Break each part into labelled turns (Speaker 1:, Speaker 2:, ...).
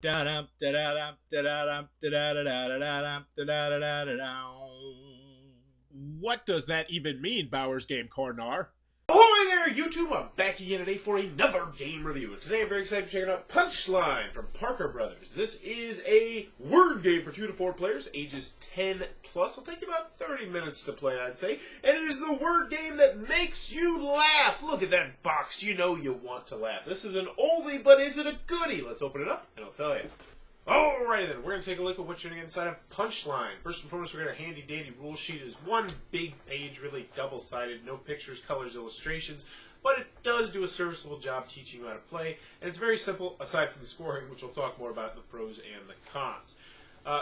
Speaker 1: Da-dum, da-da-dum, da-da-dum, da-da-da-da-da-dum, da-da-da-da-da-dum. What does that even mean, Bowers Game Corner?
Speaker 2: Ahoy there, YouTube! I'm back again today for another game review. And today I'm very excited to check out Punchline from Parker Brothers. This is a word game for 2 to 4 players, ages 10 plus. It'll take you about 30 minutes to play, I'd say. And it is the word game that makes you laugh. Look at that box. You know you want to laugh. This is an oldie, but is it a goodie? Let's open it up and I'll tell you. Alright then, we're going to take a look at what's going to get inside of Punchline. First and foremost, we're going to handy dandy rule sheet. It's one big page, really double-sided, no pictures, colors, illustrations, but it does do a serviceable job teaching you how to play, and it's very simple, aside from the scoring, which we'll talk more about in the pros and the cons.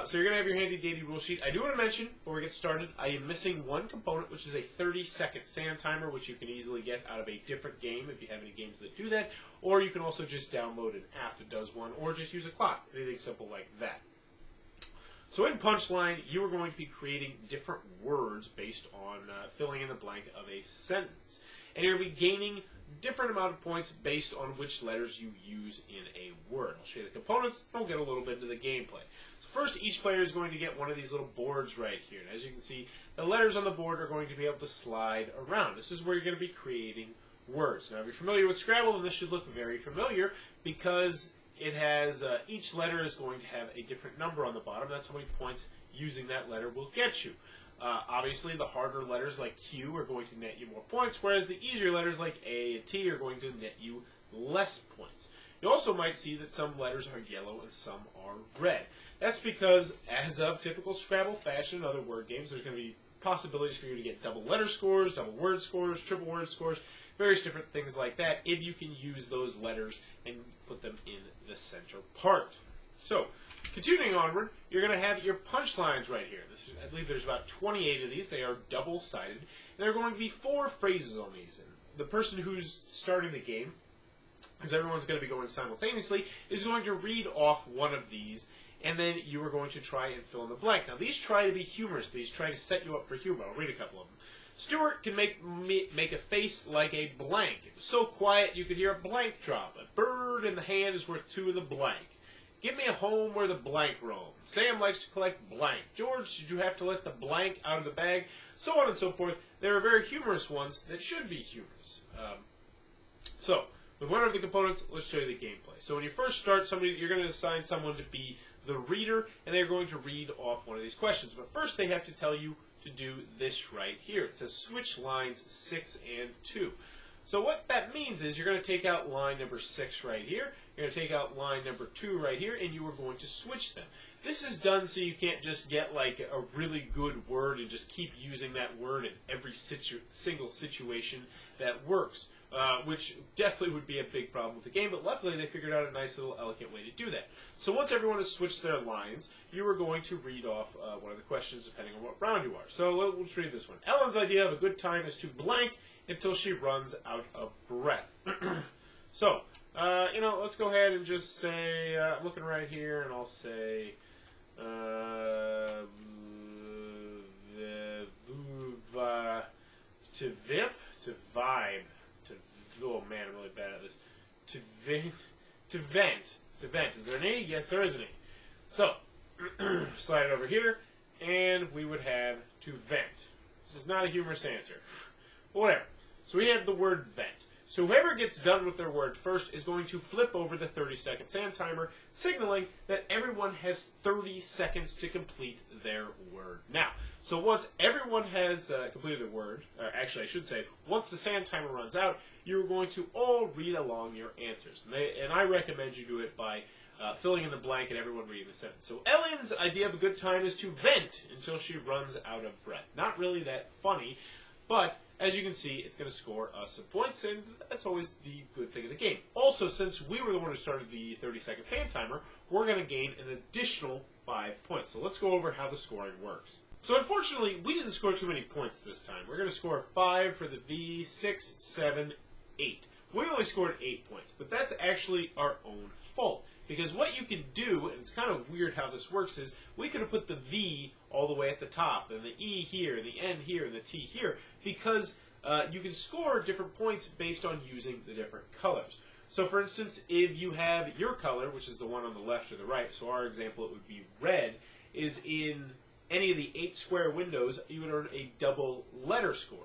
Speaker 2: So you're going to have your handy dandy rule sheet. I do want to mention, before we get started, I am missing one component, which is a 30-second sand timer, which you can easily get out of a different game if you have any games that do that, or you can also just download an app that does one, or just use a clock, anything simple like that. So in Punchline, you are going to be creating different words based on filling in the blank of a sentence. And you're going to be gaining different amount of points based on which letters you use in a word. I'll show you the components, and we'll get a little bit into the gameplay. First, each player is going to get one of these little boards right here. And as you can see, the letters on the board are going to be able to slide around. This is where you're going to be creating words. Now, if you're familiar with Scrabble, then this should look very familiar because it has, each letter is going to have a different number on the bottom. That's how many points using that letter will get you. Obviously, the harder letters like Q are going to net you more points, whereas the easier letters like A and T are going to net you less points. You also might see that some letters are yellow and some are red. That's because, as of typical Scrabble fashion and other word games, there's going to be possibilities for you to get double letter scores, double word scores, triple word scores, various different things like that, if you can use those letters and put them in the center part. So, continuing onward, you're going to have your punchlines right here. I believe there's about 28 of these. They are double-sided. And there are going to be 4 phrases on these. And the person who's starting the game, because everyone's going to be going simultaneously, is going to read off one of these, and then you are going to try and fill in the blank. Now, these try to be humorous. These try to set you up for humor. I'll read a couple of them. Stuart can make a face like a blank. It was so quiet you could hear a blank drop. A bird in the hand is worth 2 in the blank. Give me a home where the blank roam. Sam likes to collect blank. George, did you have to let the blank out of the bag? So on and so forth. There are very humorous ones that should be humorous. So, with one of the components, let's show you the gameplay. So when you first start, you're going to assign someone to be the reader, and they're going to read off one of these questions. But first, they have to tell you to do this right here. It says switch lines 6 and 2. So what that means is you're going to take out line number 6 right here, you're going to take out line number 2 right here, and you are going to switch them. This is done so you can't just get like a really good word and just keep using that word in every single situation that works. Which definitely would be a big problem with the game, but luckily they figured out a nice little elegant way to do that. So once everyone has switched their lines, you are going to read off one of the questions depending on what round you are. So let's read this one. Ellen's idea of a good time is to blank until she runs out of breath. So, let's go ahead and just say, I'm looking right here, and I'll say, to vip, to vibe. Oh man, I'm really bad at this. To vent. Is there an E? Yes, there is an E. So, slide it over here, and we would have to vent. This is not a humorous answer. But whatever. So we have the word vent. So whoever gets done with their word first is going to flip over the 30-second sand timer, signaling that everyone has 30 seconds to complete their word. Now, so once everyone has completed their word, or actually I should say, once the sand timer runs out, you're going to all read along your answers. And I recommend you do it by filling in the blank and everyone reading the sentence. So Ellen's idea of a good time is to vent until she runs out of breath. Not really that funny, but as you can see, it's going to score us some points, and that's always the good thing of the game. Also, since we were the one who started the 30-second sand timer, we're going to gain an additional 5 points. So let's go over how the scoring works. So unfortunately, we didn't score too many points this time. We're going to score 5 for the V, 6, 7, 8. We only scored 8 points, but that's actually our own fault. Because what you can do, and it's kind of weird how this works, is we could have put the V all the way at the top, and the E here, the N here, and the T here, because you can score different points based on using the different colors. So, for instance, if you have your color, which is the one on the left or the right, so our example, it would be red, is in any of the 8 square windows, you would earn a double letter score.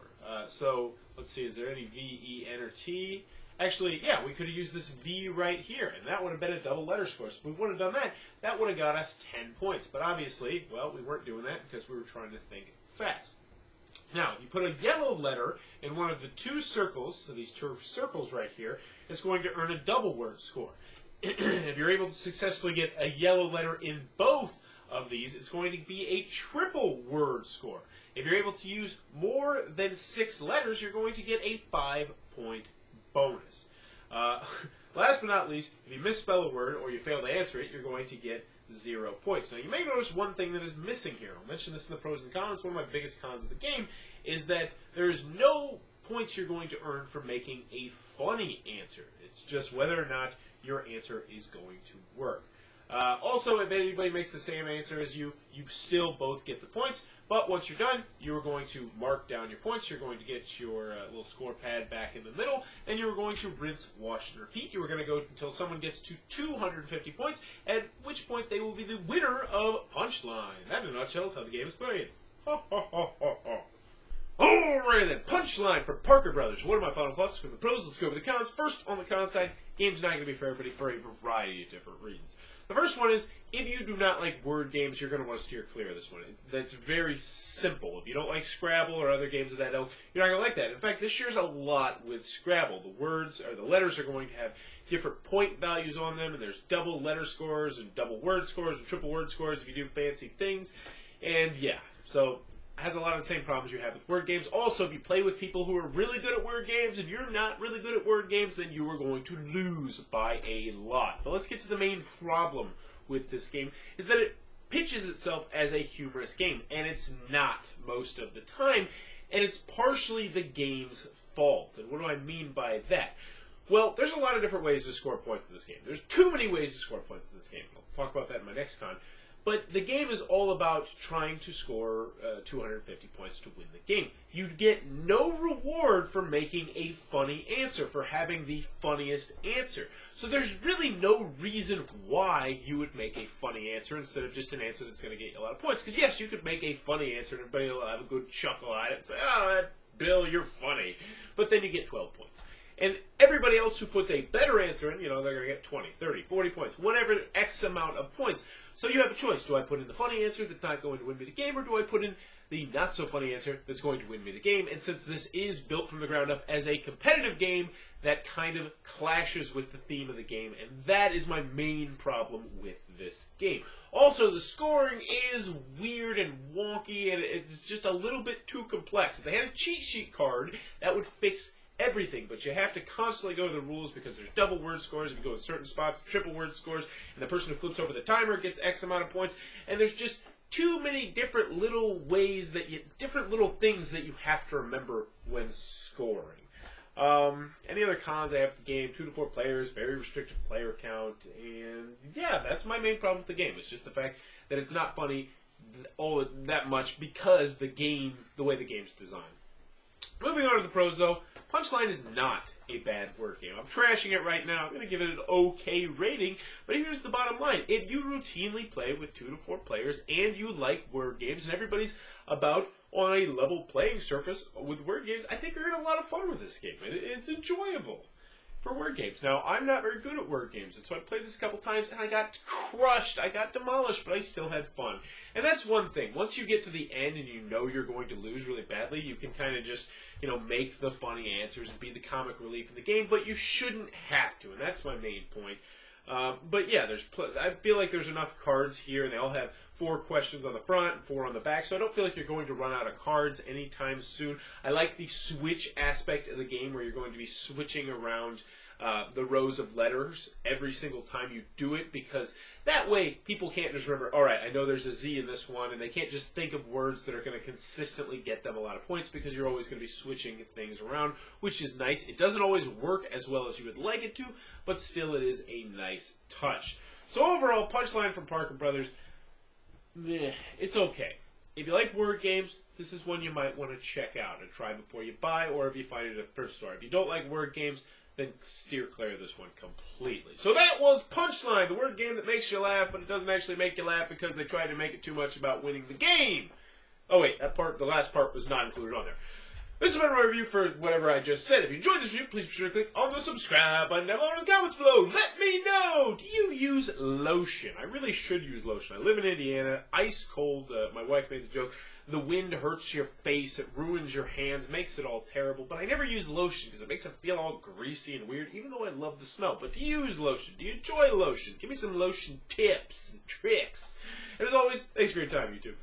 Speaker 2: So, let's see, is there any V, E, N, or T? Actually, yeah, we could have used this V right here, and that would have been a double letter score. So if we would have done that, that would have got us 10 points. But obviously, well, we weren't doing that because we were trying to think fast. Now, if you put a yellow letter in one of the 2 circles, so these 2 circles right here, it's going to earn a double word score. If you're able to successfully get a yellow letter in both of these, it's going to be a triple word score. If you're able to use more than 6 letters, you're going to get a 5-point bonus. Last but not least, if you misspell a word or you fail to answer it, you're going to get 0 points. Now, you may notice one thing that is missing here. I'll mention this in the pros and cons. One of my biggest cons of the game is that there is no points you're going to earn for making a funny answer. It's just whether or not your answer is going to work. Also, if anybody makes the same answer as you, you still both get the points. But once you're done, you are going to mark down your points. You're going to get your little score pad back in the middle, and you are going to rinse, wash, and repeat. You are going to go until someone gets to 250 points, at which point they will be the winner of Punchline. That, in a nutshell, is how the game is played. Ha ha ha ha ha. Alright then, Punchline from Parker Brothers. What are my final thoughts? Let's go over the pros, let's go over the cons. First, on the con side, game's not going to be for everybody for a variety of different reasons. The first one is, if you do not like word games, you're going to want to steer clear of this one. That's very simple. If you don't like Scrabble or other games of that ilk, you're not going to like that. In fact, this shares a lot with Scrabble. The words, or the letters, are going to have different point values on them, and there's double letter scores and double word scores and triple word scores if you do fancy things. And yeah, so has a lot of the same problems you have with word games. Also, if you play with people who are really good at word games and you're not really good at word games, then you are going to lose by a lot. But let's get to the main problem with this game, is that it pitches itself as a humorous game, and it's not most of the time, and it's partially the game's fault. And what do I mean by that? Well, there's a lot of different ways to score points in this game. There's too many ways to score points in this game. I'll talk about that in my next con. But the game is all about trying to score 250 points to win the game. You get no reward for making a funny answer, for having the funniest answer. So there's really no reason why you would make a funny answer instead of just an answer that's going to get you a lot of points. Because yes, you could make a funny answer and everybody will have a good chuckle at it and say, oh, Bill, you're funny. But then you get 12 points. And everybody else who puts a better answer in, they're going to get 20, 30, 40 points, whatever X amount of points. So you have a choice. Do I put in the funny answer that's not going to win me the game, or do I put in the not-so-funny answer that's going to win me the game? And since this is built from the ground up as a competitive game, that kind of clashes with the theme of the game, and that is my main problem with this game. Also, the scoring is weird and wonky, and it's just a little bit too complex. If they had a cheat sheet card, that would fix everything, but you have to constantly go to the rules because there's double word scores if you go in certain spots, triple word scores, and the person who flips over the timer gets X amount of points, and there's just too many different little ways that different little things that you have to remember when scoring. Any other cons I have with the game? 2 to 4 players, very restricted player count, and yeah, that's my main problem with the game. It's just the fact that it's not funny all that much because the way the game's designed. Moving on to the pros, though, Punchline is not a bad word game. I'm trashing it right now. I'm going to give it an okay rating, but here's the bottom line. If you routinely play with 2 to 4 players and you like word games and everybody's about on a level playing surface with word games, I think you're going to have a lot of fun with this game. It's enjoyable for word games. Now, I'm not very good at word games, and so I played this a couple times, and I got crushed. I got demolished, but I still had fun. And that's one thing. Once you get to the end and you know you're going to lose really badly, you can kind of just, make the funny answers and be the comic relief in the game, but you shouldn't have to, and that's my main point. But yeah, I feel like there's enough cards here, and they all have 4 questions on the front and 4 on the back, so I don't feel like you're going to run out of cards anytime soon. I like the switch aspect of the game where you're going to be switching around the rows of letters every single time you do it, because that way people can't just remember, all right, I know there's a Z in this one, and they can't just think of words that are going to consistently get them a lot of points, because you're always going to be switching things around, which is nice. It doesn't always work as well as you would like it to, but still it is a nice touch. So overall, Punchline from Parker Brothers, it's okay. If you like word games, this is one you might want to check out and try before you buy, or if you find it at a thrift store. If you don't like word games, then steer clear of this one completely. So that was Punchline, the word game that makes you laugh, but it doesn't actually make you laugh because they tried to make it too much about winning the game. Oh wait, the last part was not included on there. This has been my review for whatever I just said. If you enjoyed this review, please be sure to click on the subscribe button down below in the comments below. Let me know, do you use lotion? I really should use lotion. I live in Indiana, ice cold. My wife made the joke. The wind hurts your face, it ruins your hands, makes it all terrible. But I never use lotion because it makes it feel all greasy and weird, even though I love the smell. But do you use lotion? Do you enjoy lotion? Give me some lotion tips and tricks. And as always, thanks for your time, YouTube.